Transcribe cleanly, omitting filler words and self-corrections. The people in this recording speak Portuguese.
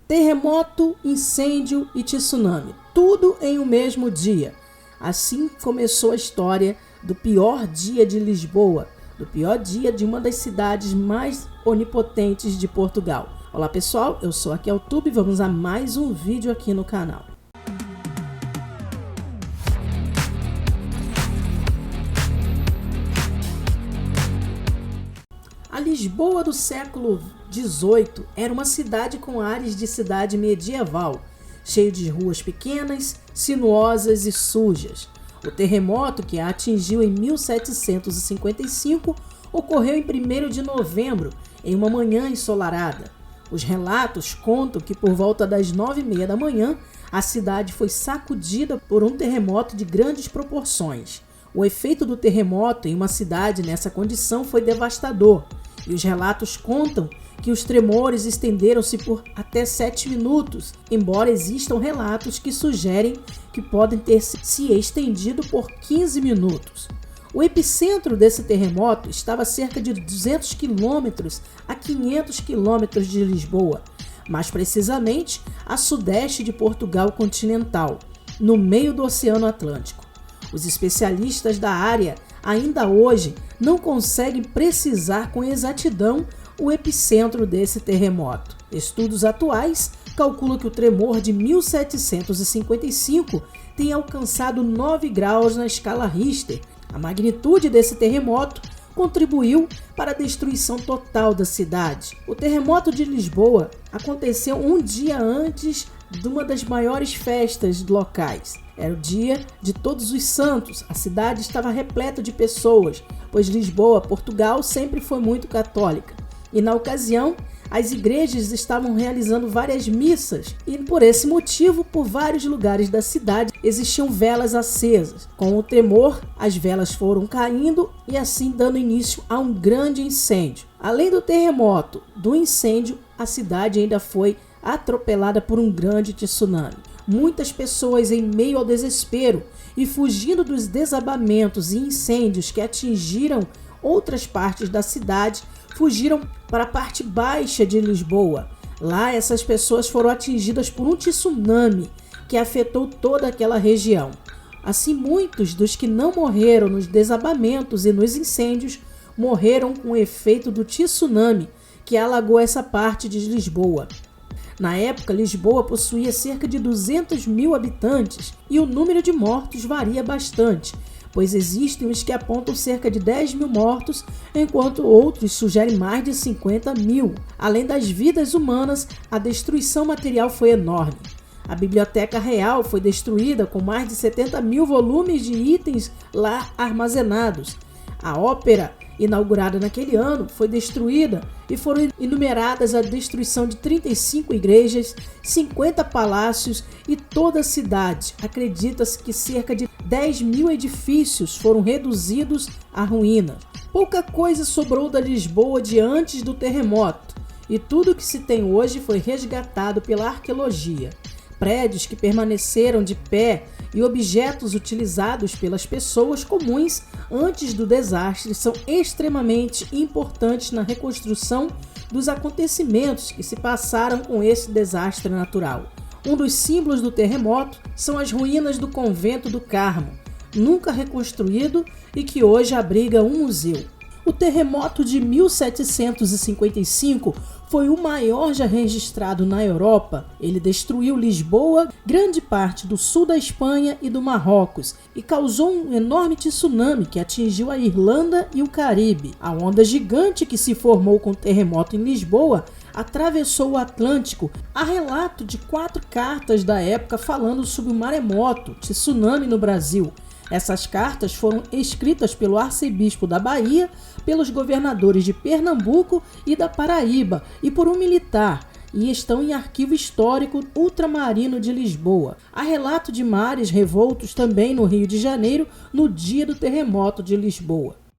Terremoto, incêndio e tsunami, tudo em um mesmo dia. Assim começou a história do pior dia de Lisboa, do pior dia de uma das cidades mais onipotentes de Portugal. Olá pessoal, eu sou a Keltube e vamos a mais um vídeo aqui no canal. A Lisboa do século XVIII era uma cidade com ares de cidade medieval, cheio de ruas pequenas, sinuosas e sujas. O terremoto que a atingiu em 1755 ocorreu em 1º de novembro, em uma manhã ensolarada. Os relatos contam que por volta das 9h30 da manhã, a cidade foi sacudida por um terremoto de grandes proporções. O efeito do terremoto em uma cidade nessa condição foi devastador. E os relatos contam que os tremores estenderam-se por até 7 minutos, embora existam relatos que sugerem que podem ter se estendido por 15 minutos. O epicentro desse terremoto estava a cerca de 200 quilômetros a 500 quilômetros de Lisboa, mais precisamente a sudeste de Portugal continental, no meio do Oceano Atlântico. Os especialistas da área ainda hoje não conseguem precisar com exatidão o epicentro desse terremoto. Estudos atuais calculam que o tremor de 1755 tenha alcançado 9 graus na escala Richter. A magnitude desse terremoto contribuiu para a destruição total da cidade. O terremoto de Lisboa aconteceu um dia antes de uma das maiores festas locais. Era o dia de Todos os Santos. A cidade estava repleta de pessoas, pois Lisboa, Portugal, sempre foi muito católica. E na ocasião, as igrejas estavam realizando várias missas e por esse motivo, por vários lugares da cidade, existiam velas acesas. Com o tremor, as velas foram caindo e assim dando início a um grande incêndio. Além do terremoto, do incêndio, a cidade ainda foi atropelada por um grande tsunami. Muitas pessoas, em meio ao desespero e fugindo dos desabamentos e incêndios que atingiram outras partes da cidade, fugiram para a parte baixa de Lisboa. Lá, essas pessoas foram atingidas por um tsunami que afetou toda aquela região. Assim, muitos dos que não morreram nos desabamentos e nos incêndios morreram com o efeito do tsunami que alagou essa parte de Lisboa. Na época, Lisboa possuía cerca de 200 mil habitantes e o número de mortos varia bastante, pois existem os que apontam cerca de 10 mil mortos, enquanto outros sugerem mais de 50 mil. Além das vidas humanas, a destruição material foi enorme. A Biblioteca Real foi destruída com mais de 70 mil volumes de itens lá armazenados. A ópera, inaugurada naquele ano, foi destruída e foram enumeradas a destruição de 35 igrejas, 50 palácios e toda a cidade. Acredita-se que cerca de 10 mil edifícios foram reduzidos a ruínas. Pouca coisa sobrou da Lisboa de antes do terremoto e tudo que se tem hoje foi resgatado pela arqueologia. Prédios que permaneceram de pé e objetos utilizados pelas pessoas comuns antes do desastre são extremamente importantes na reconstrução dos acontecimentos que se passaram com esse desastre natural. Um dos símbolos do terremoto são as ruínas do Convento do Carmo, nunca reconstruído e que hoje abriga um museu. O terremoto de 1755 foi o maior já registrado na Europa. Ele destruiu Lisboa, grande parte do sul da Espanha e do Marrocos e causou um enorme tsunami que atingiu a Irlanda e o Caribe. A onda gigante que se formou com o terremoto em Lisboa atravessou o Atlântico. Há relato de 4 cartas da época falando sobre o maremoto, tsunami no Brasil. Essas cartas foram escritas pelo arcebispo da Bahia, pelos governadores de Pernambuco e da Paraíba e por um militar, e estão em arquivo histórico ultramarino de Lisboa. Há relato de mares revoltos também no Rio de Janeiro no dia do terremoto de Lisboa.